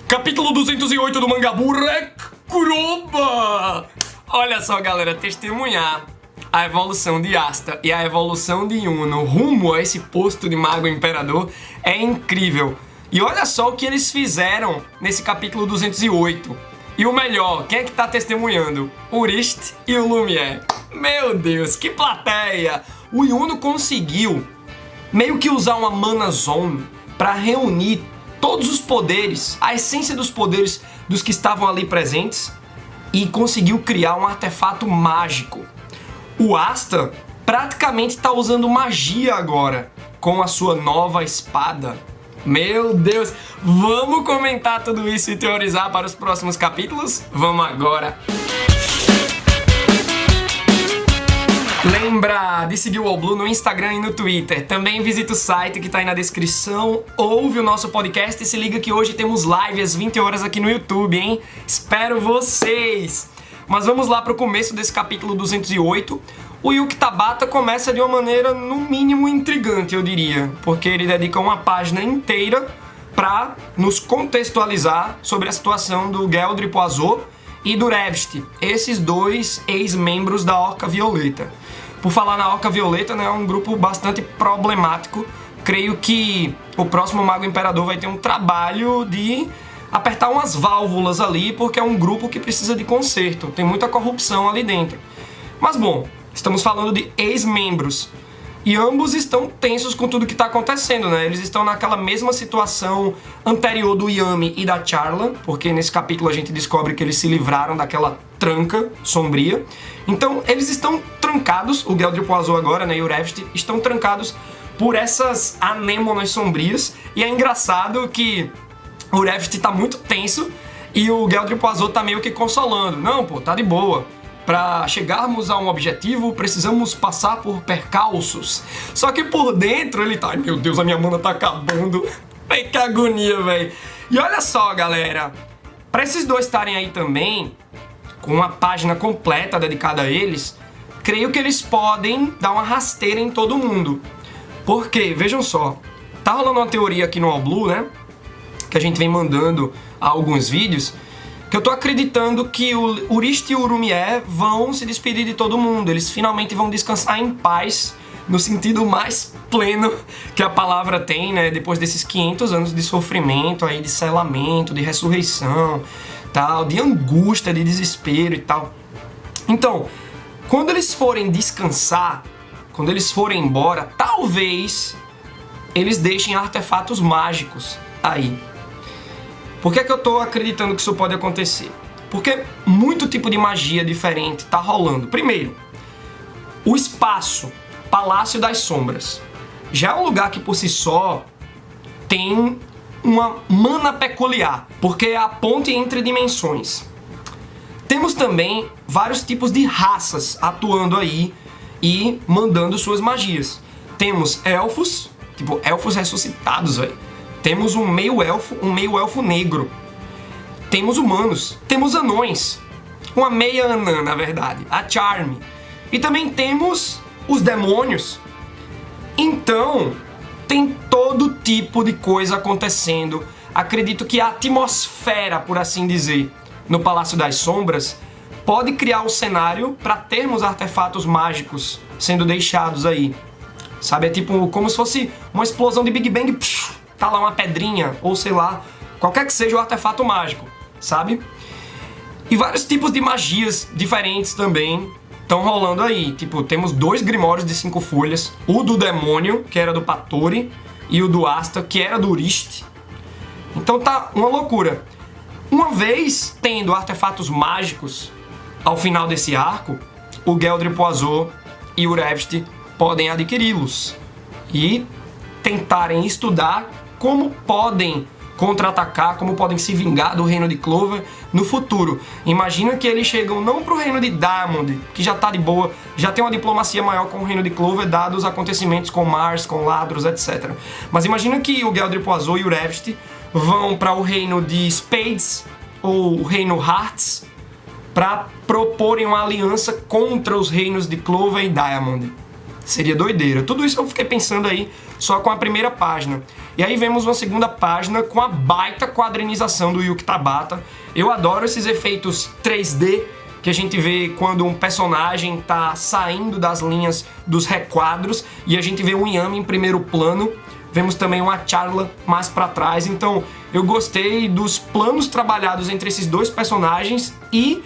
Capítulo 208 do Mangabu Rekuroba! Olha só, galera, testemunhar a evolução de Asta e a evolução de Yuno rumo a esse posto de Mago Imperador é incrível. E olha só o que eles fizeram nesse capítulo 208. E o melhor, quem é que tá testemunhando? O Urist e o Lumière. Meu Deus, que plateia! O Yuno conseguiu meio que usar uma Mana Zone para reunir todos os poderes, a essência dos poderes dos que estavam ali presentes e conseguiu criar um artefato mágico. O Asta praticamente está usando magia agora com a sua nova espada. Meu Deus, vamos comentar tudo isso e teorizar para os próximos capítulos? Vamos agora! Lembra de seguir o All Blue no Instagram e no Twitter. Também visita o site que tá aí na descrição. Ouve o nosso podcast e se liga que hoje temos live às 20 horas aqui no YouTube, hein? Espero vocês! Mas vamos lá pro começo desse capítulo 208. O Yuki Tabata começa de uma maneira, no mínimo, intrigante, eu diria. Porque ele dedica uma página inteira pra nos contextualizar sobre a situação do Geldry Poisot e do Revst, esses dois ex-membros da Orca Violeta. Por falar na Orca Violeta, né, é um grupo bastante problemático. Creio que o próximo Mago Imperador vai ter um trabalho de apertar umas válvulas ali, porque é um grupo que precisa de conserto. Tem muita corrupção ali dentro. Mas bom, estamos falando de ex-membros. E ambos estão tensos com tudo que está acontecendo, né? Eles estão naquela mesma situação anterior do Yami e da Charla, porque nesse capítulo a gente descobre que eles se livraram daquela tranca sombria. Então, eles estão trancados, o Geldry Poisot agora, né, e o Revst, estão trancados por essas anêmonas sombrias. E é engraçado que o Revst tá muito tenso e o Geldry Poisot tá meio que consolando. Não, pô, tá de boa. Pra chegarmos a um objetivo, precisamos passar por percalços. Só que por dentro ele tá... Ai, meu Deus, a minha mana tá acabando. Ai, que agonia, velho. E olha só, galera. Pra esses dois estarem aí também, com uma página completa dedicada a eles, creio que eles podem dar uma rasteira em todo mundo. Porque, vejam só, tá rolando uma teoria aqui no All Blue, né? Que a gente vem mandando a alguns vídeos, que eu tô acreditando que o Urist e o Lumière vão se despedir de todo mundo. Eles finalmente vão descansar em paz, no sentido mais pleno que a palavra tem, né? Depois desses 500 anos de sofrimento, aí, de selamento, de ressurreição, tal, de angústia, de desespero e tal. Então, quando eles forem descansar, quando eles forem embora, talvez eles deixem artefatos mágicos aí. Por que é que eu tô acreditando que isso pode acontecer? Porque muito tipo de magia diferente tá rolando. Primeiro, o espaço, Palácio das Sombras, já é um lugar que por si só tem uma mana peculiar, porque é a ponte entre dimensões. Temos também vários tipos de raças atuando aí e mandando suas magias. Temos elfos, tipo elfos ressuscitados, velho. Temos um meio-elfo negro. Temos humanos. Temos anões. Uma meia anã, na verdade. A Charme. E também temos os demônios. Então, tem todo tipo de coisa acontecendo. Acredito que a atmosfera, por assim dizer, no Palácio das Sombras, pode criar o cenário para termos artefatos mágicos sendo deixados aí. Sabe, é tipo como se fosse uma explosão de Big Bang. Tá lá uma pedrinha, ou sei lá, qualquer que seja o artefato mágico, sabe? E vários tipos de magias diferentes também estão rolando aí. Tipo, temos 2 grimórios de 5 folhas, o do demônio, que era do Patori, e o do Asta, que era do Urist. Então tá uma loucura. Uma vez tendo artefatos mágicos ao final desse arco, o Geldry Poisot e o Revst podem adquiri-los e tentarem estudar como podem contra-atacar, como podem se vingar do reino de Clover no futuro. Imagina que eles chegam não pro reino de Diamond, que já tá de boa, já tem uma diplomacia maior com o reino de Clover, dados os acontecimentos com Mars, com Ladros, etc. Mas imagina que o Geldry Poisot e o Revst vão para o reino de Spades, ou o reino Hearts, para proporem uma aliança contra os reinos de Clover e Diamond. Seria doideira. Tudo isso eu fiquei pensando aí só com a primeira página. E aí vemos uma segunda página com a baita quadrinização do Yuki Tabata. Eu adoro esses efeitos 3D que a gente vê quando um personagem tá saindo das linhas dos requadros e a gente vê o Yami em primeiro plano. Vemos também uma Charla mais pra trás. Então eu gostei dos planos trabalhados entre esses dois personagens e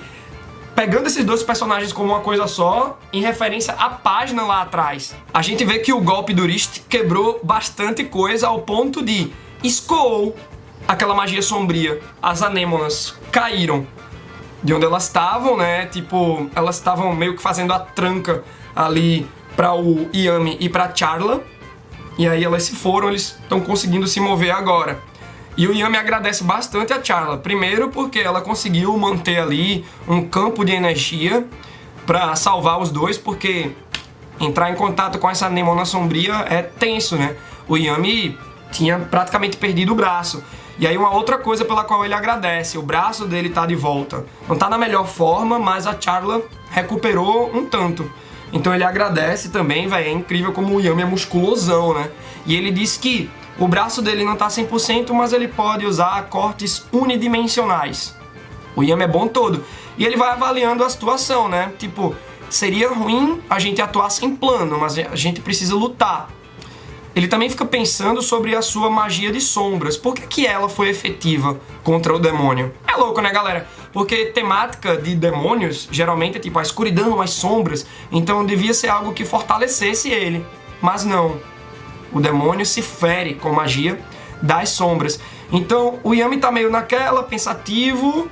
pegando esses dois personagens como uma coisa só, em referência à página lá atrás. A gente vê que o golpe do Rist quebrou bastante coisa ao ponto de escoou aquela magia sombria. As anêmonas caíram de onde elas estavam, né? Tipo, elas estavam meio que fazendo a tranca ali para o Yami e pra Charla. E aí elas se foram, eles estão conseguindo se mover agora. E o Yami agradece bastante a Charla. Primeiro porque ela conseguiu manter ali um campo de energia para salvar os dois, porque entrar em contato com essa anêmona sombria é tenso, né? O Yami tinha praticamente perdido o braço. E aí uma outra coisa pela qual ele agradece, o braço dele tá de volta. Não tá na melhor forma, mas a Charla recuperou um tanto. Então ele agradece também, velho. É incrível como o Yami é musculosão, né? E ele diz que o braço dele não tá 100%, mas ele pode usar cortes unidimensionais. O Yami é bom todo. E ele vai avaliando a situação, né? Tipo, seria ruim a gente atuar sem plano, mas a gente precisa lutar. Ele também fica pensando sobre a sua magia de sombras. Por que ela foi efetiva contra o demônio? É louco, né, galera? Porque temática de demônios, geralmente é tipo a escuridão, as sombras. Então devia ser algo que fortalecesse ele. Mas não. O demônio se fere com magia das sombras. Então o Yami tá meio naquela, pensativo,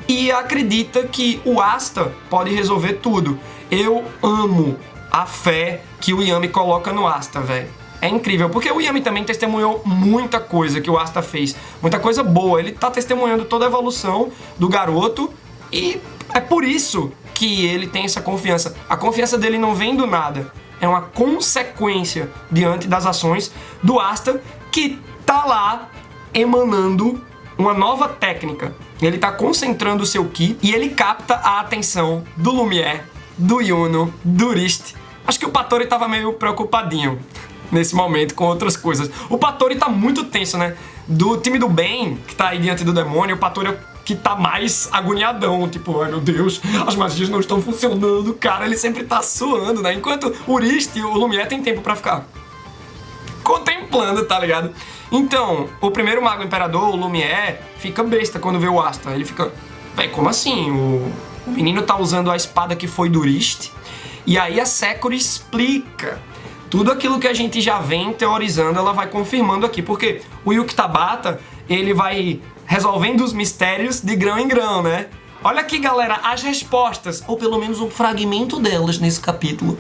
e acredita que o Asta pode resolver tudo. Eu amo a fé que o Yami coloca no Asta, velho. É incrível, porque o Yami também testemunhou muita coisa que o Asta fez. Muita coisa boa. Ele tá testemunhando toda a evolução do garoto e é por isso que ele tem essa confiança. A confiança dele não vem do nada. É uma consequência diante das ações do Asta, que tá lá emanando uma nova técnica. Ele tá concentrando o seu Ki e ele capta a atenção do Lumière, do Yuno, do Rist. Acho que o Patori tava meio preocupadinho nesse momento com outras coisas. O Patori tá muito tenso, né? Do time do bem, que tá aí diante do demônio, o Patori é o que tá mais agoniadão. Tipo, ai meu Deus, as magias não estão funcionando. Cara, ele sempre tá suando, né? Enquanto o Rist e o Lumière tem tempo pra ficar contemplando, tá ligado? Então, o primeiro Mago Imperador, o Lumière, fica besta quando vê o Asta. Ele fica, véi, como assim? O menino tá usando a espada que foi do Rist. E aí a Sekuri explica tudo aquilo que a gente já vem teorizando, ela vai confirmando aqui, porque o Yuki Tabata, ele vai resolvendo os mistérios de grão em grão, né? Olha aqui, galera, as respostas, ou pelo menos um fragmento delas nesse capítulo.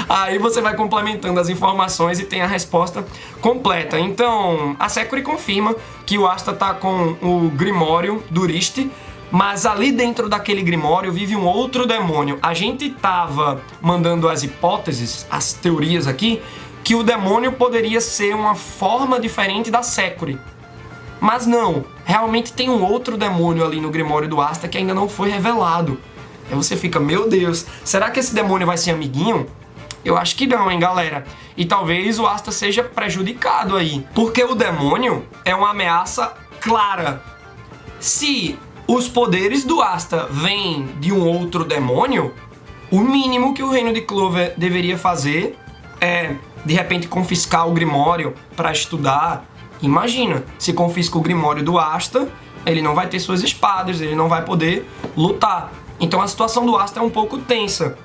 Aí você vai complementando as informações e tem a resposta completa. Então, a Sekuri confirma que o Asta tá com o Grimório do Rist, mas ali dentro daquele Grimório vive um outro demônio. A gente tava mandando as hipóteses, as teorias aqui, que o demônio poderia ser uma forma diferente da Sekuri. Mas não, realmente tem um outro demônio ali no Grimório do Asta que ainda não foi revelado. Aí você fica, meu Deus, será que esse demônio vai ser amiguinho? Eu acho que não, hein, galera. E talvez o Asta seja prejudicado aí, porque o demônio é uma ameaça clara. Se os poderes do Asta vêm de um outro demônio, o mínimo que o Reino de Clover deveria fazer é, de repente, confiscar o Grimório para estudar. Imagina, se confisca o Grimório do Asta, ele não vai ter suas espadas, ele não vai poder lutar. Então a situação do Asta é um pouco tensa.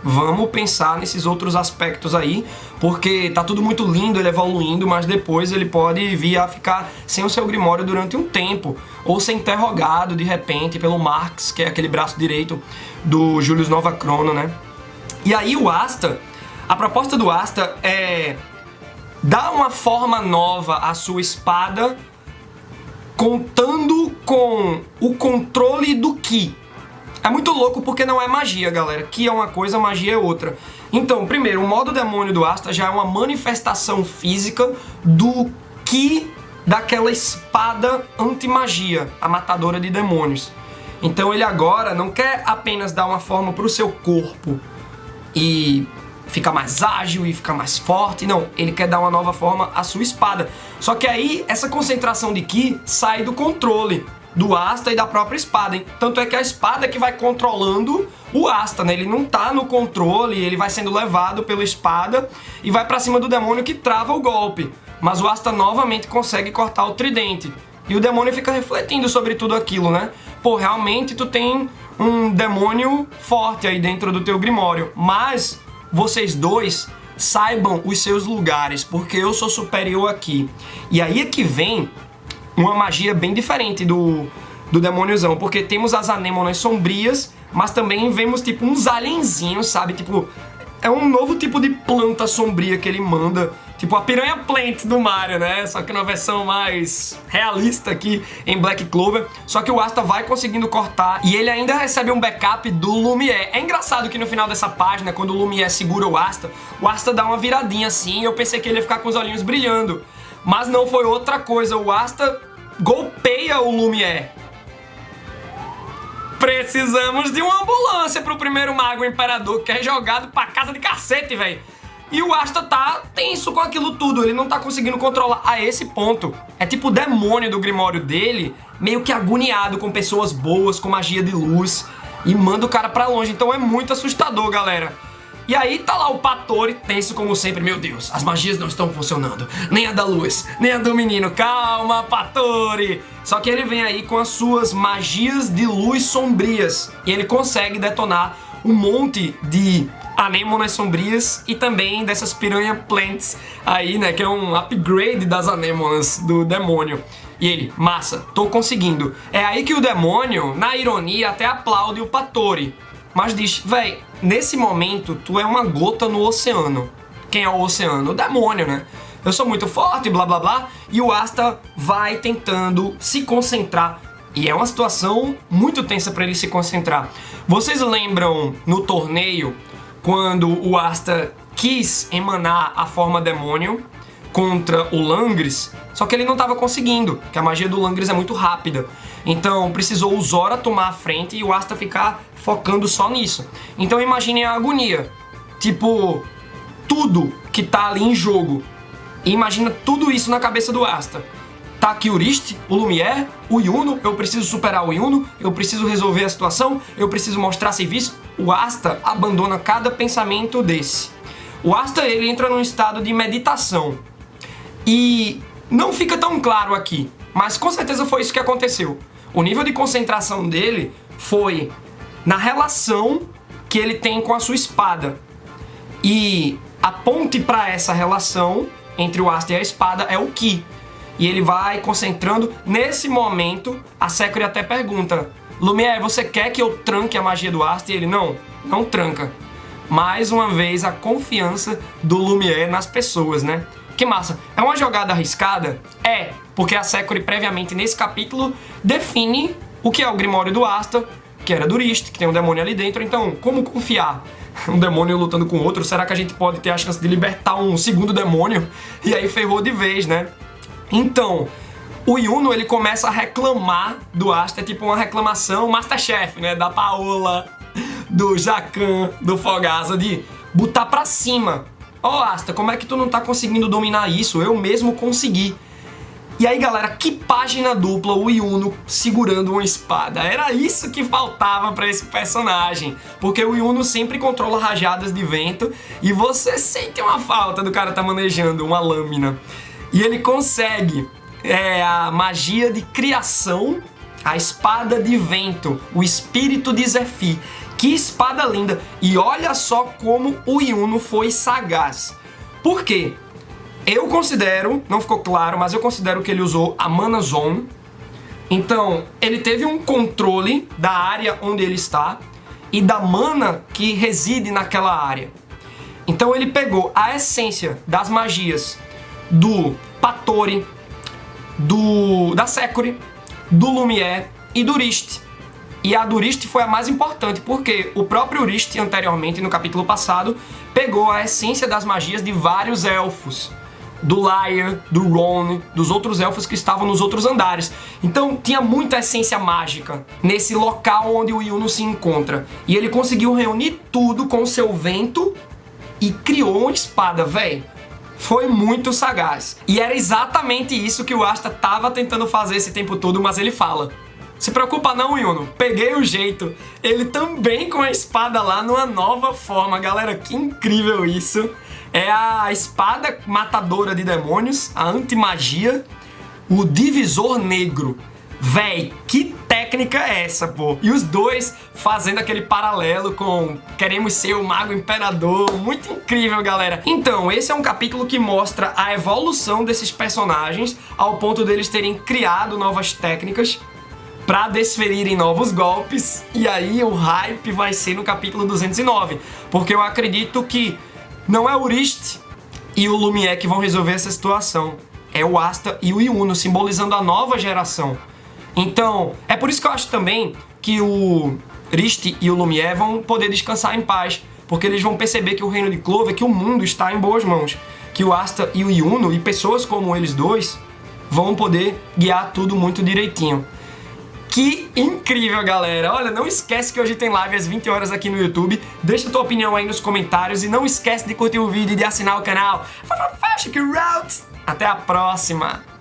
Vamos pensar nesses outros aspectos aí, porque tá tudo muito lindo, ele evoluindo, mas depois ele pode vir a ficar sem o seu Grimório durante um tempo, ou ser interrogado de repente pelo Marx, que é aquele braço direito do Julius Novachrono, né? E aí o Asta, a proposta do Asta é dar uma forma nova à sua espada, contando com o controle do Ki. É muito louco porque não é magia, galera. Ki é uma coisa, magia é outra. Então, primeiro, o modo demônio do Asta já é uma manifestação física do Ki daquela espada anti-magia, a matadora de demônios. Então ele agora não quer apenas dar uma forma para o seu corpo e ficar mais ágil e ficar mais forte. Não, ele quer dar uma nova forma à sua espada. Só que aí, essa concentração de Ki sai do controle do Asta e da própria espada, hein? Tanto é que a espada é que vai controlando o Asta, né? Ele não tá no controle, ele vai sendo levado pela espada e vai pra cima do demônio que trava o golpe. Mas o Asta novamente consegue cortar o tridente. E o demônio fica refletindo sobre tudo aquilo, né? Pô, realmente tu tem um demônio forte aí dentro do teu Grimório. Mas vocês dois saibam os seus lugares, porque eu sou superior aqui. E aí é que vem uma magia bem diferente do demôniozão, porque temos as anêmonas sombrias, mas também vemos tipo uns alienzinhos, sabe? Tipo, é um novo tipo de planta sombria que ele manda, tipo a piranha plant do Mario, né? Só que numa versão mais realista aqui em Black Clover. Só que o Asta vai conseguindo cortar e ele ainda recebe um backup do Lumière. É engraçado que no final dessa página, quando o Lumière segura o Asta dá uma viradinha assim, e eu pensei que ele ia ficar com os olhinhos brilhando. Mas não, foi outra coisa, o Asta golpeia o Lumière. Precisamos de uma ambulância pro primeiro mago imperador, que é jogado pra casa de cacete, velho. E o Asta tá tenso com aquilo tudo, ele não tá conseguindo controlar a esse ponto. É tipo o demônio do Grimório dele, meio que agoniado com pessoas boas, com magia de luz, e manda o cara pra longe. Então é muito assustador, galera. E aí tá lá o Pattori, tenso como sempre. Meu Deus, as magias não estão funcionando. Nem a da luz, nem a do menino. Calma, Pattori. Só que ele vem aí com as suas magias de luz sombrias. E ele consegue detonar um monte de anêmonas sombrias e também dessas piranha plants aí, né? Que é um upgrade das anêmonas do demônio. E ele, massa, tô conseguindo. É aí que o demônio, na ironia, até aplaude o Pattori. Mas diz, véi, nesse momento tu é uma gota no oceano. Quem é o oceano? O demônio, né? Eu sou muito forte, blá blá blá. E o Asta vai tentando se concentrar. E é uma situação muito tensa pra ele se concentrar. Vocês lembram no torneio quando o Asta quis emanar a forma demônio contra o Langris? Só que ele não estava conseguindo, que a magia do Langris é muito rápida. Então precisou o Zora tomar a frente e o Asta ficar focando só nisso. Então imaginem a agonia. Tipo, tudo que tá ali em jogo. E imagina tudo isso na cabeça do Asta. Tá aqui o Urist, o Lumière, o Yuno, eu preciso superar o Yuno, eu preciso resolver a situação, eu preciso mostrar serviço. O Asta abandona cada pensamento desse. O Asta, ele entra num estado de meditação. E não fica tão claro aqui, mas com certeza foi isso que aconteceu. O nível de concentração dele foi na relação que ele tem com a sua espada. E a ponte para essa relação entre o Asta e a espada é o Ki. E ele vai concentrando. Nesse momento, a Securi até pergunta: Lumière, você quer que eu tranque a magia do Asta? E ele, não tranca. Mais uma vez, a confiança do Lumière nas pessoas, né? Que massa. É uma jogada arriscada? É, porque a Securi previamente nesse capítulo define o que é o Grimório do Asta, que era do Urist, que tem um demônio ali dentro. Então, como confiar? Um demônio lutando com outro? Será que a gente pode ter a chance de libertar um segundo demônio? E aí ferrou de vez, né? Então, o Yuno, ele começa a reclamar do Asta, é tipo uma reclamação Masterchef, né? Da Paola, do Jacan, do Fogasa, de botar pra cima. Ó, Asta, como é que tu não tá conseguindo dominar isso? Eu mesmo consegui. E aí, galera, que página dupla, o Yuno segurando uma espada. Era isso que faltava pra esse personagem. Porque o Yuno sempre controla rajadas de vento e você sente uma falta do cara tá manejando uma lâmina. E ele consegue a magia de criação, a espada de vento, o espírito de Zephyr. Que espada linda! E olha só como o Yuno foi sagaz. Por quê? Eu considero, não ficou claro, mas eu considero que ele usou a Mana Zone. Então, ele teve um controle da área onde ele está e da mana que reside naquela área. Então ele pegou a essência das magias do Pattori, da Securi, do Lumière e do Urist. E a do Urist foi a mais importante, porque o próprio Urist, anteriormente, no capítulo passado, pegou a essência das magias de vários elfos. Do Lyre, do Ron, dos outros elfos que estavam nos outros andares. Então tinha muita essência mágica nesse local onde o Yuno se encontra. E ele conseguiu reunir tudo com o seu vento e criou uma espada, véi. Foi muito sagaz. E era exatamente isso que o Asta tava tentando fazer esse tempo todo, mas ele fala: se preocupa não, Yuno, peguei o jeito. Ele também com a espada lá numa nova forma. Galera, que incrível isso. É a espada matadora de demônios, a anti-magia, o divisor negro. Véi, que técnica é essa, pô? E os dois fazendo aquele paralelo com queremos ser o Mago Imperador. Muito incrível, galera. Então, esse é um capítulo que mostra a evolução desses personagens ao ponto deles terem criado novas técnicas pra desferirem novos golpes. E aí o hype vai ser no capítulo 209, porque eu acredito que não é o Rist e o Lumière que vão resolver essa situação. É o Asta e o Yuno, simbolizando a nova geração. Então, é por isso que eu acho também que o Rist e o Lumière vão poder descansar em paz, porque eles vão perceber que o reino de Clover, que o mundo está em boas mãos, que o Asta e o Yuno e pessoas como eles dois vão poder guiar tudo muito direitinho. Que incrível, galera! Olha, não esquece que hoje tem live às 20 horas aqui no YouTube. Deixa a tua opinião aí nos comentários e não esquece de curtir o vídeo e de assinar o canal. Até a próxima!